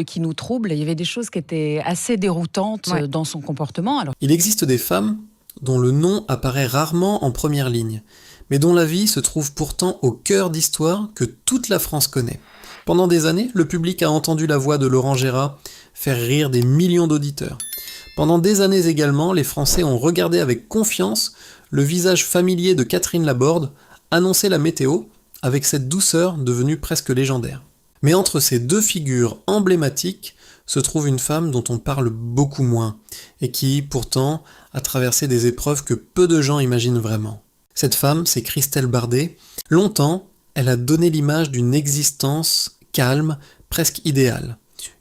qui nous trouble. Il y avait des choses qui étaient assez déroutantes dans son comportement. Alors, il existe des femmes dont le nom apparaît rarement en première ligne, mais dont la vie se trouve pourtant au cœur d'histoires que toute la France connaît. Pendant des années, le public a entendu la voix de Laurent Gérard faire rire des millions d'auditeurs. Pendant des années également, les Français ont regardé avec confiance le visage familier de Catherine Laborde annoncer la météo avec cette douceur devenue presque légendaire. Mais entre ces deux figures emblématiques se trouve une femme dont on parle beaucoup moins et qui, pourtant, a traversé des épreuves que peu de gens imaginent vraiment. Cette femme, c'est Christelle Bardet. Longtemps, elle a donné l'image d'une existence calme, presque idéale.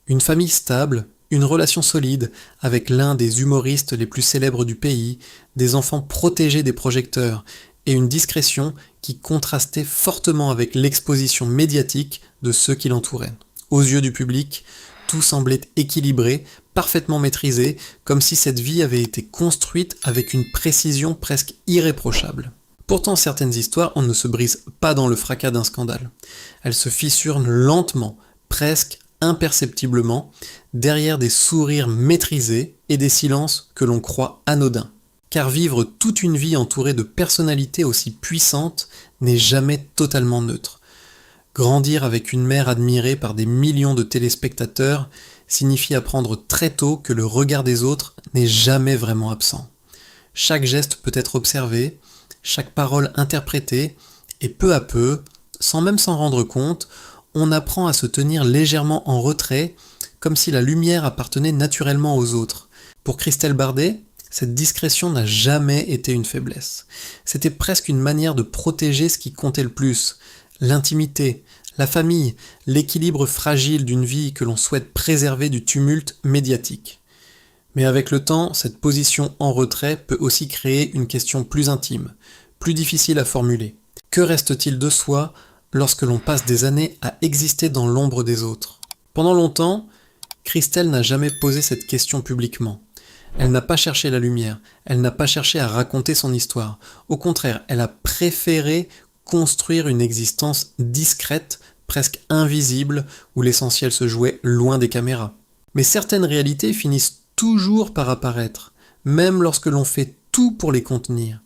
Une famille stable, une relation solide avec l'un des humoristes les plus célèbres du pays, des enfants protégés des projecteurs et une discrétion qui contrastait fortement avec l'exposition médiatique de ceux qui l'entouraient. Aux yeux du public, tout semblait équilibré, parfaitement maîtrisé, comme si cette vie avait été construite avec une précision presque irréprochable. Pourtant, certaines histoires, on ne se brise pas dans le fracas d'un scandale. Elles se fissurent lentement, presque imperceptiblement, derrière des sourires maîtrisés et des silences que l'on croit anodins. Car vivre toute une vie entourée de personnalités aussi puissantes n'est jamais totalement neutre. Grandir avec une mère admirée par des millions de téléspectateurs signifie apprendre très tôt que le regard des autres n'est jamais vraiment absent. Chaque geste peut être observé, chaque parole interprétée, et peu à peu, sans même s'en rendre compte, on apprend à se tenir légèrement en retrait, comme si la lumière appartenait naturellement aux autres. Pour Christelle Bardet, cette discrétion n'a jamais été une faiblesse. C'était presque une manière de protéger ce qui comptait le plus, l'intimité, la famille, l'équilibre fragile d'une vie que l'on souhaite préserver du tumulte médiatique. Mais avec le temps, cette position en retrait peut aussi créer une question plus intime, plus difficile à formuler. Que reste-t-il de soi lorsque l'on passe des années à exister dans l'ombre des autres ? Pendant longtemps, Christelle n'a jamais posé cette question publiquement. Elle n'a pas cherché la lumière, elle n'a pas cherché à raconter son histoire. Au contraire, elle a préféré construire une existence discrète, presque invisible, où l'essentiel se jouait loin des caméras. Mais certaines réalités finissent toujours par apparaître, même lorsque l'on fait tout pour les contenir.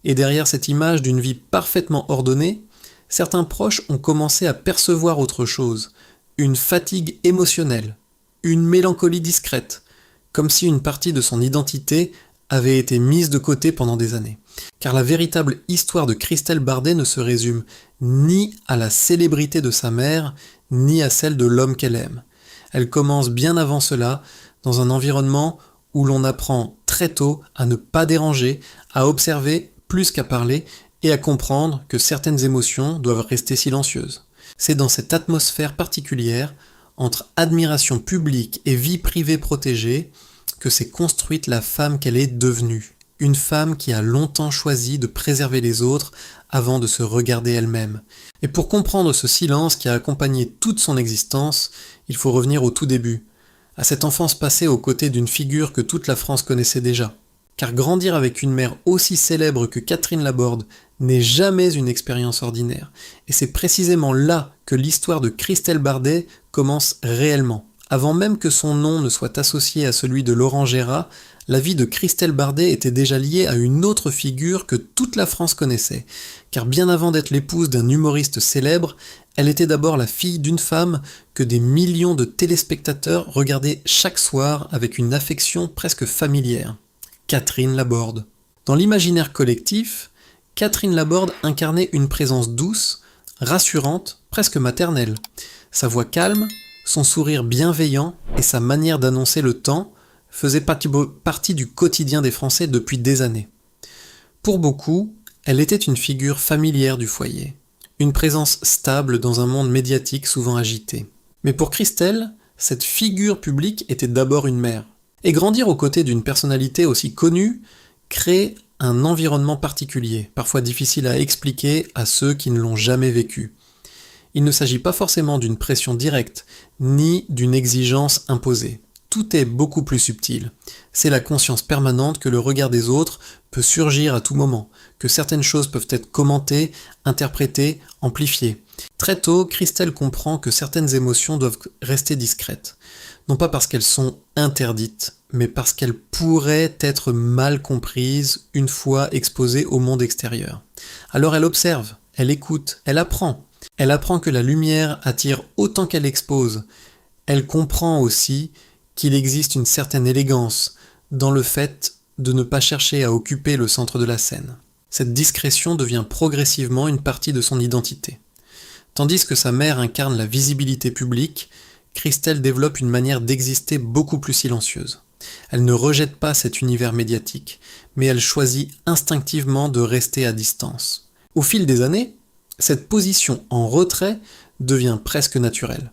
Et derrière cette image d'une vie parfaitement ordonnée, certains proches ont commencé à percevoir autre chose, une fatigue émotionnelle, une mélancolie discrète, comme si une partie de son identité avait été mise de côté pendant des années. Car la véritable histoire de Christelle Bardet ne se résume ni à la célébrité de sa mère, ni à celle de l'homme qu'elle aime. Elle commence bien avant cela, dans un environnement où l'on apprend très tôt à ne pas déranger, à observer plus qu'à parler et à comprendre que certaines émotions doivent rester silencieuses. C'est dans cette atmosphère particulière, entre admiration publique et vie privée protégée, que s'est construite la femme qu'elle est devenue. Une femme qui a longtemps choisi de préserver les autres avant de se regarder elle-même. Et pour comprendre ce silence qui a accompagné toute son existence, il faut revenir au tout début, à cette enfance passée aux côtés d'une figure que toute la France connaissait déjà. Car grandir avec une mère aussi célèbre que Catherine Laborde n'est jamais une expérience ordinaire. Et c'est précisément là que l'histoire de Christelle Bardet commence réellement. Avant même que son nom ne soit associé à celui de Laurent Gérard, la vie de Christelle Bardet était déjà liée à une autre figure que toute la France connaissait. Car bien avant d'être l'épouse d'un humoriste célèbre, elle était d'abord la fille d'une femme que des millions de téléspectateurs regardaient chaque soir avec une affection presque familière. Catherine Laborde. Dans l'imaginaire collectif, Catherine Laborde incarnait une présence douce, rassurante, presque maternelle. Sa voix calme, son sourire bienveillant et sa manière d'annoncer le temps faisaient partie du quotidien des Français depuis des années. Pour beaucoup, elle était une figure familière du foyer, une présence stable dans un monde médiatique souvent agité. Mais pour Christelle, cette figure publique était d'abord une mère. Et grandir aux côtés d'une personnalité aussi connue crée un environnement particulier, parfois difficile à expliquer à ceux qui ne l'ont jamais vécu. Il ne s'agit pas forcément d'une pression directe, ni d'une exigence imposée. Tout est beaucoup plus subtil. C'est la conscience permanente que le regard des autres peut surgir à tout moment, que certaines choses peuvent être commentées, interprétées, amplifiées. Très tôt, Christelle comprend que certaines émotions doivent rester discrètes. Non pas parce qu'elles sont interdites, mais parce qu'elles pourraient être mal comprises une fois exposées au monde extérieur. Alors elle observe, elle écoute, elle apprend. Elle apprend que la lumière attire autant qu'elle expose. Elle comprend aussi qu'il existe une certaine élégance dans le fait de ne pas chercher à occuper le centre de la scène. Cette discrétion devient progressivement une partie de son identité. Tandis que sa mère incarne la visibilité publique, Christelle développe une manière d'exister beaucoup plus silencieuse. Elle ne rejette pas cet univers médiatique, mais elle choisit instinctivement de rester à distance. Au fil des années, cette position en retrait devient presque naturelle.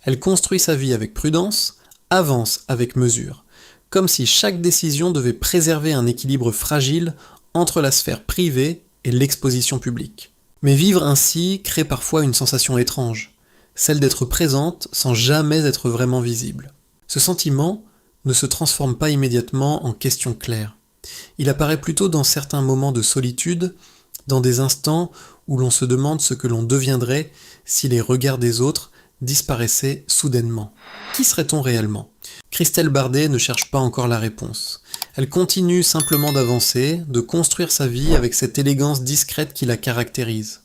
Elle construit sa vie avec prudence, avance avec mesure, comme si chaque décision devait préserver un équilibre fragile entre la sphère privée et l'exposition publique. Mais vivre ainsi crée parfois une sensation étrange, celle d'être présente sans jamais être vraiment visible. Ce sentiment ne se transforme pas immédiatement en question claire. Il apparaît plutôt dans certains moments de solitude, dans des instants où l'on se demande ce que l'on deviendrait si les regards des autres disparaissaient soudainement. Qui serait-on réellement ? Christelle Bardet ne cherche pas encore la réponse. Elle continue simplement d'avancer, de construire sa vie avec cette élégance discrète qui la caractérise.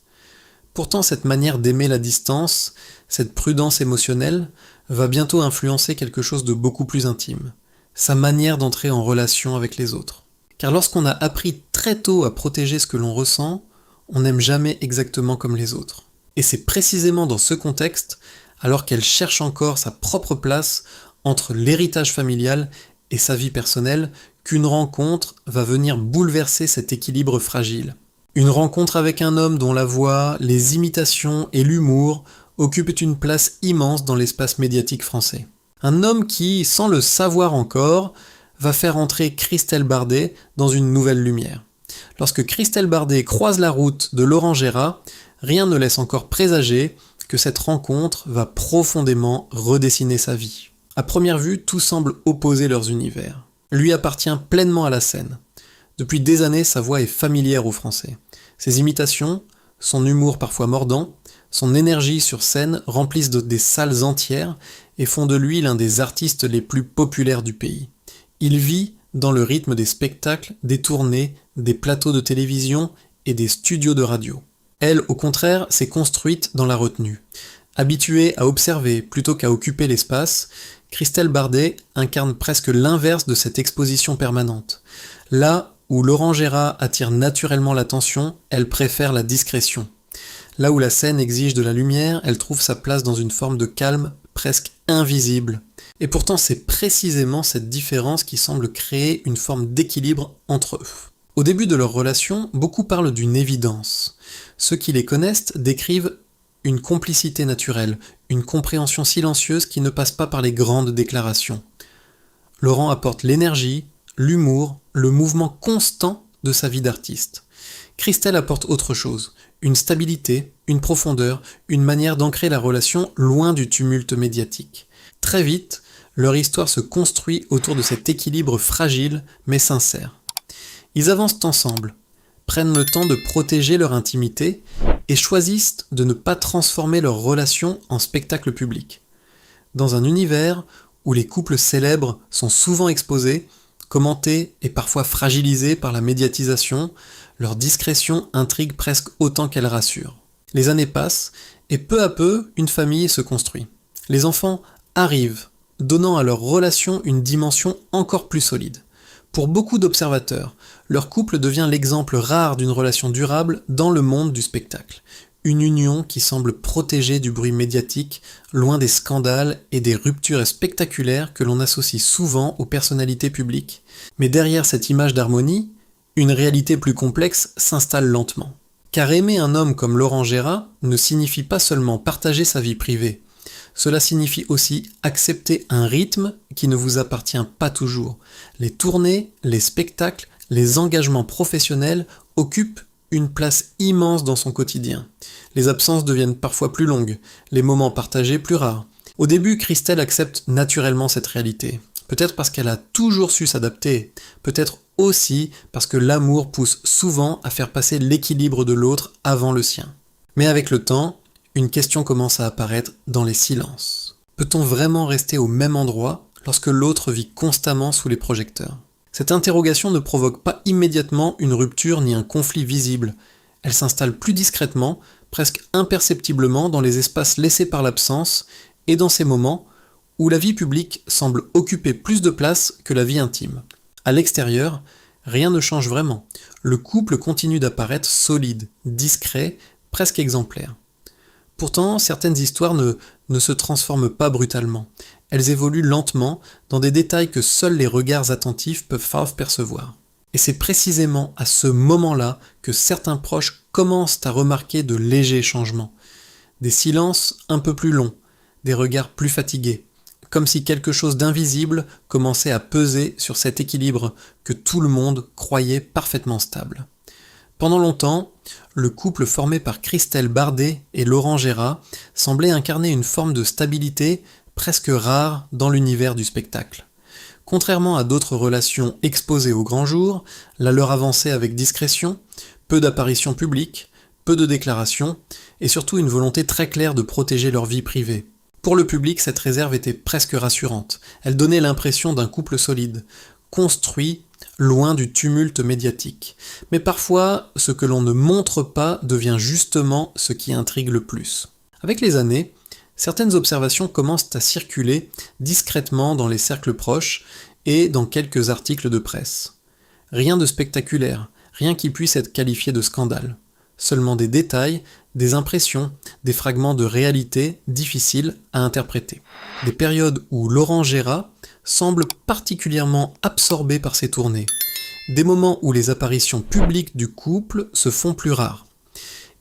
Pourtant, cette manière d'aimer la distance, cette prudence émotionnelle, va bientôt influencer quelque chose de beaucoup plus intime, sa manière d'entrer en relation avec les autres. Car lorsqu'on a appris très tôt à protéger ce que l'on ressent, on n'aime jamais exactement comme les autres. Et c'est précisément dans ce contexte, alors qu'elle cherche encore sa propre place entre l'héritage familial et sa vie personnelle, qu'une rencontre va venir bouleverser cet équilibre fragile. Une rencontre avec un homme dont la voix, les imitations et l'humour occupent une place immense dans l'espace médiatique français. Un homme qui, sans le savoir encore, va faire entrer Christelle Bardet dans une nouvelle lumière. Lorsque Christelle Bardet croise la route de Laurent Gérard, rien ne laisse encore présager que cette rencontre va profondément redessiner sa vie. À première vue, tout semble opposer leurs univers. Lui appartient pleinement à la scène. Depuis des années, sa voix est familière aux Français. Ses imitations, son humour parfois mordant, son énergie sur scène remplissent des salles entières et font de lui l'un des artistes les plus populaires du pays. Il vit dans le rythme des spectacles, des tournées, des plateaux de télévision et des studios de radio. Elle, au contraire, s'est construite dans la retenue. Habituée à observer plutôt qu'à occuper l'espace, Christelle Bardet incarne presque l'inverse de cette exposition permanente. Là où Laurent Gérard attire naturellement l'attention, elle préfère la discrétion. Là où la scène exige de la lumière, elle trouve sa place dans une forme de calme presque invisible. Et pourtant, c'est précisément cette différence qui semble créer une forme d'équilibre entre eux. Au début de leur relation, beaucoup parlent d'une évidence. Ceux qui les connaissent décrivent une complicité naturelle, une compréhension silencieuse qui ne passe pas par les grandes déclarations. Laurent apporte l'énergie, l'humour, le mouvement constant de sa vie d'artiste. Christelle apporte autre chose, une stabilité, une profondeur, une manière d'ancrer la relation loin du tumulte médiatique. Très vite, leur histoire se construit autour de cet équilibre fragile mais sincère. Ils avancent ensemble, prennent le temps de protéger leur intimité et choisissent de ne pas transformer leur relation en spectacle public. Dans un univers où les couples célèbres sont souvent exposés, commentés et parfois fragilisés par la médiatisation, leur discrétion intrigue presque autant qu'elle rassure. Les années passent et peu à peu, une famille se construit. Les enfants arrivent, donnant à leur relation une dimension encore plus solide. Pour beaucoup d'observateurs, leur couple devient l'exemple rare d'une relation durable dans le monde du spectacle. Une union qui semble protégée du bruit médiatique, loin des scandales et des ruptures spectaculaires que l'on associe souvent aux personnalités publiques. Mais derrière cette image d'harmonie, une réalité plus complexe s'installe lentement. Car aimer un homme comme Laurent Gérard ne signifie pas seulement partager sa vie privée. Cela signifie aussi accepter un rythme qui ne vous appartient pas toujours. Les tournées, les spectacles, les engagements professionnels occupent une place immense dans son quotidien. Les absences deviennent parfois plus longues, les moments partagés plus rares. Au début, Christelle accepte naturellement cette réalité. Peut-être parce qu'elle a toujours su s'adapter, peut-être aussi parce que l'amour pousse souvent à faire passer l'équilibre de l'autre avant le sien. Mais avec le temps, une question commence à apparaître dans les silences. Peut-on vraiment rester au même endroit lorsque l'autre vit constamment sous les projecteurs ? Cette interrogation ne provoque pas immédiatement une rupture ni un conflit visible. Elle s'installe plus discrètement, presque imperceptiblement dans les espaces laissés par l'absence et dans ces moments où la vie publique semble occuper plus de place que la vie intime. À l'extérieur, rien ne change vraiment. Le couple continue d'apparaître solide, discret, presque exemplaire. Pourtant, certaines histoires ne se transforment pas brutalement. Elles évoluent lentement dans des détails que seuls les regards attentifs peuvent percevoir. Et c'est précisément à ce moment-là que certains proches commencent à remarquer de légers changements. Des silences un peu plus longs, des regards plus fatigués, comme si quelque chose d'invisible commençait à peser sur cet équilibre que tout le monde croyait parfaitement stable. Pendant longtemps, le couple formé par Christelle Bardet et Laurent Gérard semblait incarner une forme de stabilité presque rare dans l'univers du spectacle. Contrairement à d'autres relations exposées au grand jour, la leur avançait avec discrétion, peu d'apparitions publiques, peu de déclarations, et surtout une volonté très claire de protéger leur vie privée. Pour le public, cette réserve était presque rassurante. Elle donnait l'impression d'un couple solide, construit loin du tumulte médiatique. Mais parfois, ce que l'on ne montre pas devient justement ce qui intrigue le plus. Avec les années, certaines observations commencent à circuler discrètement dans les cercles proches et dans quelques articles de presse. Rien de spectaculaire, rien qui puisse être qualifié de scandale. Seulement des détails, des impressions, des fragments de réalité difficiles à interpréter. Des périodes où Laurent Gérard semble particulièrement absorbé par ses tournées. Des moments où les apparitions publiques du couple se font plus rares.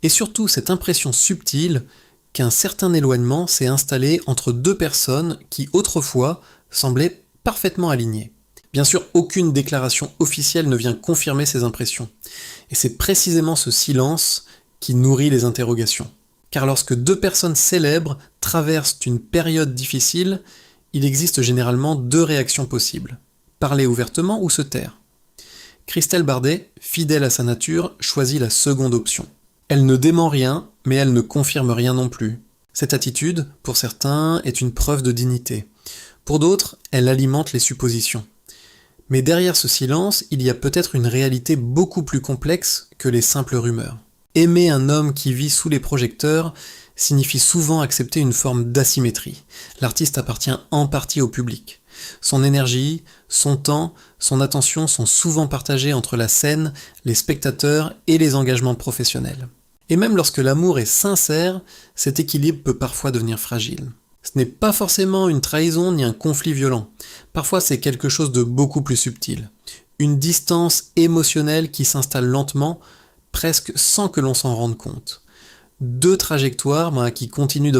Et surtout cette impression subtile qu'un certain éloignement s'est installé entre deux personnes qui autrefois semblaient parfaitement alignées. Bien sûr, aucune déclaration officielle ne vient confirmer ces impressions. Et c'est précisément ce silence qui nourrit les interrogations. Car lorsque deux personnes célèbres traversent une période difficile, il existe généralement deux réactions possibles. Parler ouvertement ou se taire. Christelle Bardet, fidèle à sa nature, choisit la seconde option. Elle ne dément rien, mais elle ne confirme rien non plus. Cette attitude, pour certains, est une preuve de dignité. Pour d'autres, elle alimente les suppositions. Mais derrière ce silence, il y a peut-être une réalité beaucoup plus complexe que les simples rumeurs. Aimer un homme qui vit sous les projecteurs signifie souvent accepter une forme d'asymétrie. L'artiste appartient en partie au public. Son énergie, son temps, son attention sont souvent partagés entre la scène, les spectateurs et les engagements professionnels. Et même lorsque l'amour est sincère, cet équilibre peut parfois devenir fragile. Ce n'est pas forcément une trahison ni un conflit violent. Parfois c'est quelque chose de beaucoup plus subtil. Une distance émotionnelle qui s'installe lentement, presque sans que l'on s'en rende compte. Deux trajectoires qui continuent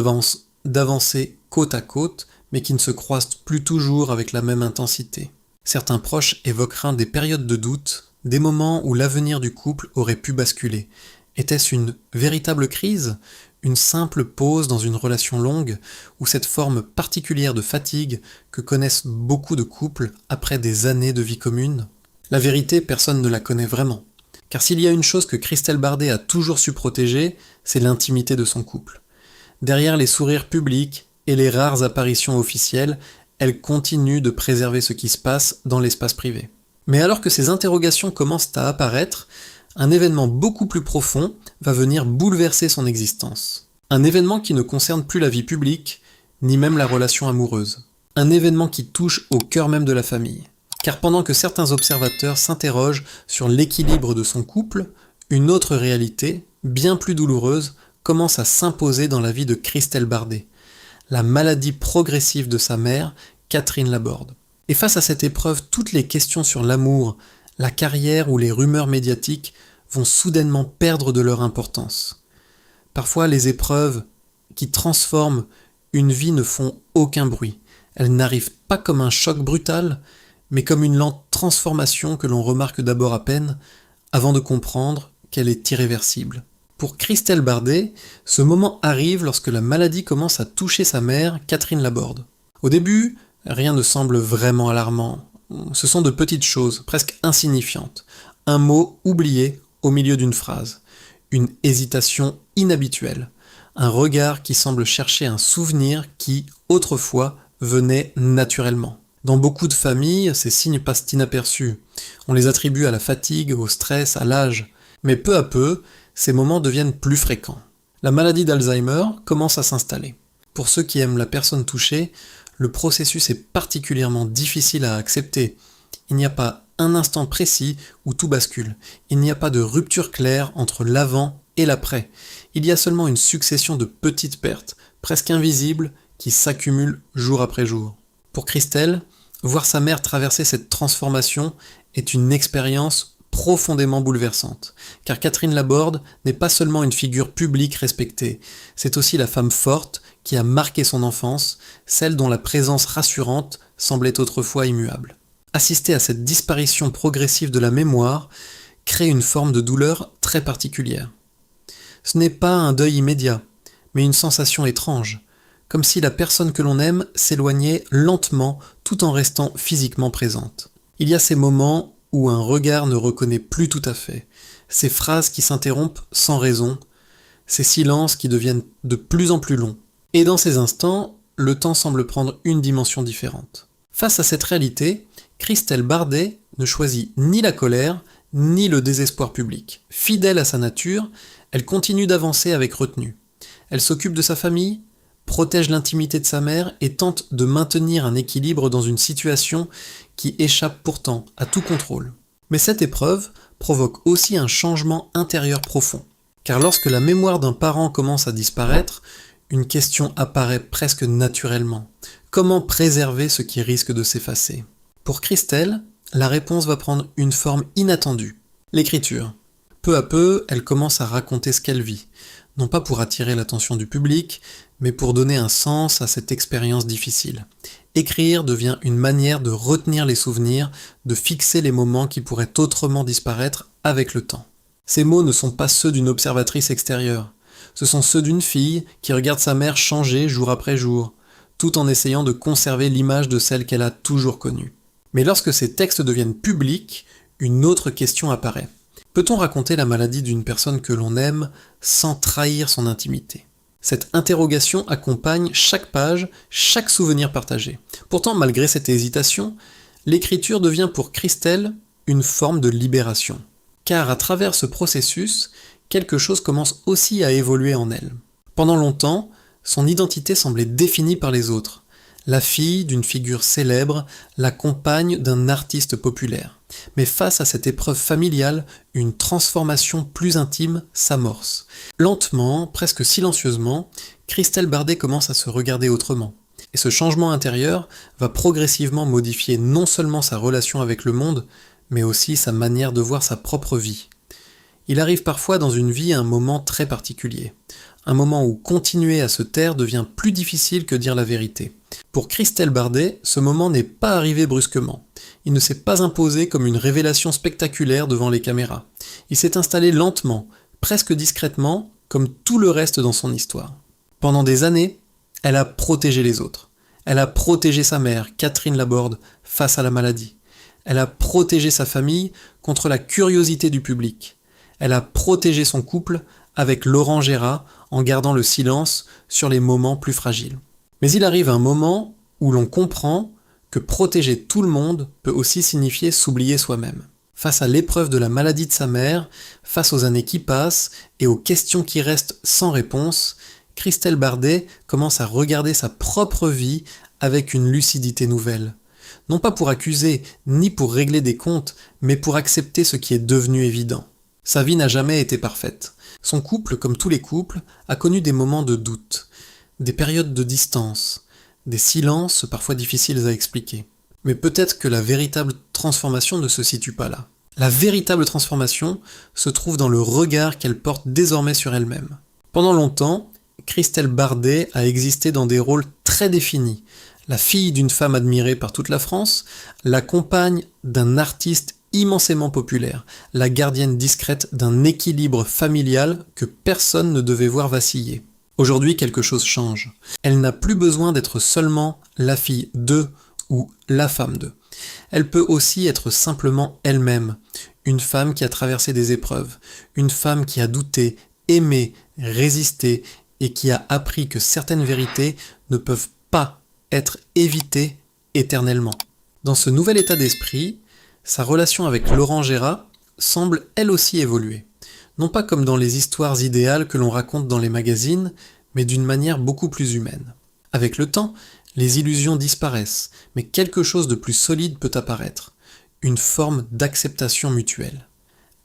d'avancer côte à côte, mais qui ne se croisent plus toujours avec la même intensité. Certains proches évoqueront des périodes de doute, des moments où l'avenir du couple aurait pu basculer. Était-ce une véritable crise ? Une simple pause dans une relation longue, ou cette forme particulière de fatigue que connaissent beaucoup de couples après des années de vie commune ? La vérité, personne ne la connaît vraiment. Car s'il y a une chose que Christelle Bardet a toujours su protéger, c'est l'intimité de son couple. Derrière les sourires publics et les rares apparitions officielles, elle continue de préserver ce qui se passe dans l'espace privé. Mais alors que ces interrogations commencent à apparaître, un événement beaucoup plus profond va venir bouleverser son existence. Un événement qui ne concerne plus la vie publique, ni même la relation amoureuse. Un événement qui touche au cœur même de la famille. Car pendant que certains observateurs s'interrogent sur l'équilibre de son couple, une autre réalité, bien plus douloureuse, commence à s'imposer dans la vie de Christelle Bardet. La maladie progressive de sa mère, Catherine Laborde. Et face à cette épreuve, toutes les questions sur l'amour, la carrière ou les rumeurs médiatiques vont soudainement perdre de leur importance. Parfois, les épreuves qui transforment une vie ne font aucun bruit. Elles n'arrivent pas comme un choc brutal, mais comme une lente transformation que l'on remarque d'abord à peine, avant de comprendre qu'elle est irréversible. Pour Christelle Bardet, ce moment arrive lorsque la maladie commence à toucher sa mère, Catherine Laborde. Au début, rien ne semble vraiment alarmant. Ce sont de petites choses, presque insignifiantes. Un mot oublié au milieu d'une phrase. Une hésitation inhabituelle. un regard qui semble chercher un souvenir qui, autrefois, venait naturellement. Dans beaucoup de familles, ces signes passent inaperçus. On les attribue à la fatigue, au stress, à l'âge. Mais peu à peu, ces moments deviennent plus fréquents. La maladie d'Alzheimer commence à s'installer. Pour ceux qui aiment la personne touchée, le processus est particulièrement difficile à accepter. Il n'y a pas un instant précis où tout bascule. Il n'y a pas de rupture claire entre l'avant et l'après. Il y a seulement une succession de petites pertes, presque invisibles, qui s'accumulent jour après jour. Pour Christelle, voir sa mère traverser cette transformation est une expérience profondément bouleversante, car Catherine Laborde n'est pas seulement une figure publique respectée, c'est aussi la femme forte qui a marqué son enfance, celle dont la présence rassurante semblait autrefois immuable. Assister à cette disparition progressive de la mémoire crée une forme de douleur très particulière. Ce n'est pas un deuil immédiat, mais une sensation étrange, comme si la personne que l'on aime s'éloignait lentement tout en restant physiquement présente. Il y a ces moments où un regard ne reconnaît plus tout à fait, ces phrases qui s'interrompent sans raison, ces silences qui deviennent de plus en plus longs. Et dans ces instants, le temps semble prendre une dimension différente. Face à cette réalité, Christelle Bardet ne choisit ni la colère, ni le désespoir public. Fidèle à sa nature, elle continue d'avancer avec retenue. Elle s'occupe de sa famille, protège l'intimité de sa mère et tente de maintenir un équilibre dans une situation qui échappe pourtant à tout contrôle. Mais cette épreuve provoque aussi un changement intérieur profond. Car lorsque la mémoire d'un parent commence à disparaître, une question apparaît presque naturellement. Comment préserver ce qui risque de s'effacer ? Pour Christelle, la réponse va prendre une forme inattendue. L'écriture. Peu à peu, elle commence à raconter ce qu'elle vit. Non pas pour attirer l'attention du public, mais pour donner un sens à cette expérience difficile. Écrire devient une manière de retenir les souvenirs, de fixer les moments qui pourraient autrement disparaître avec le temps. Ces mots ne sont pas ceux d'une observatrice extérieure. Ce sont ceux d'une fille qui regarde sa mère changer jour après jour, tout en essayant de conserver l'image de celle qu'elle a toujours connue. Mais lorsque ces textes deviennent publics, une autre question apparaît. Peut-on raconter la maladie d'une personne que l'on aime sans trahir son intimité ? Cette interrogation accompagne chaque page, chaque souvenir partagé. Pourtant, malgré cette hésitation, l'écriture devient pour Christelle une forme de libération. Car à travers ce processus, quelque chose commence aussi à évoluer en elle. Pendant longtemps, son identité semblait définie par les autres. La fille d'une figure célèbre, la compagne d'un artiste populaire. Mais face à cette épreuve familiale, une transformation plus intime s'amorce. Lentement, presque silencieusement, Christelle Bardet commence à se regarder autrement. Et ce changement intérieur va progressivement modifier non seulement sa relation avec le monde, mais aussi sa manière de voir sa propre vie. Il arrive parfois dans une vie un moment très particulier. Un moment où continuer à se taire devient plus difficile que dire la vérité. Pour Christelle Bardet, ce moment n'est pas arrivé brusquement. Il ne s'est pas imposé comme une révélation spectaculaire devant les caméras. Il s'est installé lentement, presque discrètement, comme tout le reste dans son histoire. Pendant des années, elle a protégé les autres. Elle a protégé sa mère, Catherine Laborde, face à la maladie. Elle a protégé sa famille contre la curiosité du public. Elle a protégé son couple avec Laurent Gérard en gardant le silence sur les moments plus fragiles. Mais il arrive un moment où l'on comprend que protéger tout le monde peut aussi signifier s'oublier soi-même. Face à l'épreuve de la maladie de sa mère, face aux années qui passent et aux questions qui restent sans réponse, Christelle Bardet commence à regarder sa propre vie avec une lucidité nouvelle. Non pas pour accuser, ni pour régler des comptes, mais pour accepter ce qui est devenu évident. Sa vie n'a jamais été parfaite. Son couple, comme tous les couples, a connu des moments de doute, des périodes de distance, des silences parfois difficiles à expliquer. Mais peut-être que la véritable transformation ne se situe pas là. La véritable transformation se trouve dans le regard qu'elle porte désormais sur elle-même. Pendant longtemps, Christelle Bardet a existé dans des rôles très définis. La fille d'une femme admirée par toute la France, la compagne d'un artiste immensément populaire, la gardienne discrète d'un équilibre familial que personne ne devait voir vaciller. Aujourd'hui, quelque chose change. Elle n'a plus besoin d'être seulement la fille de ou la femme de. Elle peut aussi être simplement elle-même, une femme qui a traversé des épreuves, une femme qui a douté, aimé, résisté et qui a appris que certaines vérités ne peuvent pas être évitées éternellement. Dans ce nouvel état d'esprit, sa relation avec Laurent Gérard semble elle aussi évoluer. Non pas comme dans les histoires idéales que l'on raconte dans les magazines, mais d'une manière beaucoup plus humaine. Avec le temps, les illusions disparaissent, mais quelque chose de plus solide peut apparaître, une forme d'acceptation mutuelle.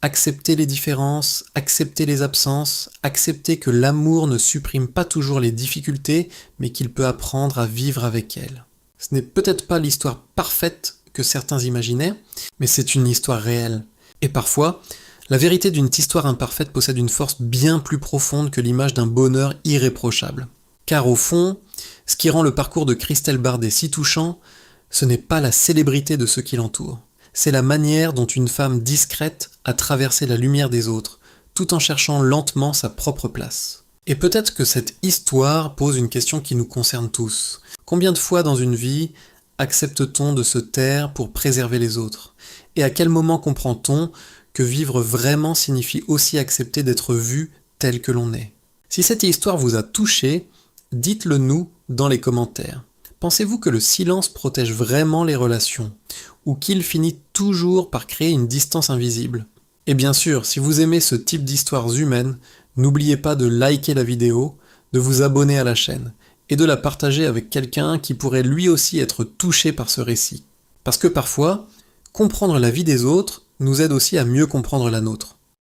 Accepter les différences, accepter les absences, accepter que l'amour ne supprime pas toujours les difficultés, mais qu'il peut apprendre à vivre avec elles. Ce n'est peut-être pas l'histoire parfaite que certains imaginaient, mais c'est une histoire réelle. Et parfois, la vérité d'une histoire imparfaite possède une force bien plus profonde que l'image d'un bonheur irréprochable. Car au fond, ce qui rend le parcours de Christelle Bardet si touchant, ce n'est pas la célébrité de ceux qui l'entourent. C'est la manière dont une femme discrète a traversé la lumière des autres, tout en cherchant lentement sa propre place. Et peut-être que cette histoire pose une question qui nous concerne tous. Combien de fois dans une vie accepte-t-on de se taire pour préserver les autres ? Et à quel moment comprend-on que vivre vraiment signifie aussi accepter d'être vu tel que l'on est ? Si cette histoire vous a touché, dites-le nous dans les commentaires. Pensez-vous que le silence protège vraiment les relations, ou qu'il finit toujours par créer une distance invisible ? Et bien sûr, si vous aimez ce type d'histoires humaines, n'oubliez pas de liker la vidéo, de vous abonner à la chaîne, et de la partager avec quelqu'un qui pourrait lui aussi être touché par ce récit. Parce que parfois, comprendre la vie des autres nous aide aussi à mieux comprendre la nôtre.